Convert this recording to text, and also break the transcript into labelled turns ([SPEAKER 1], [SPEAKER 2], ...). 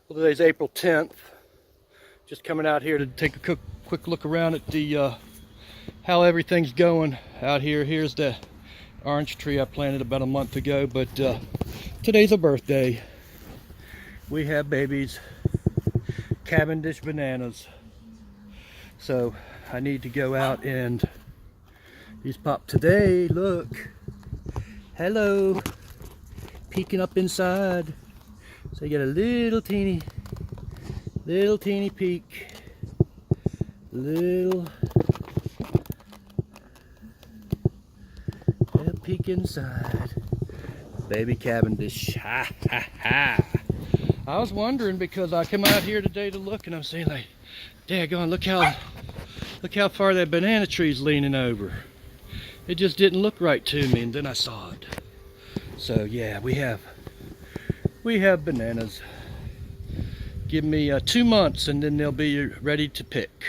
[SPEAKER 1] Well, today's April 10th. Just coming out here to take a quick look around at the how everything's going out here. Here's the orange tree I planted about a month ago, but today's a birthday. We have babies, Cavendish bananas. So I need to go out and these pop today. Look, hello, peeking up inside. So you get a little teeny peek, little peek inside. Baby Cavendish, ha ha ha. I was wondering because I came out here today to look and I'm saying like, daggone, look how far that banana tree's leaning over. It just didn't look right to me, and then I saw it. So yeah, we have bananas. Give me 2 months and then they'll be ready to pick.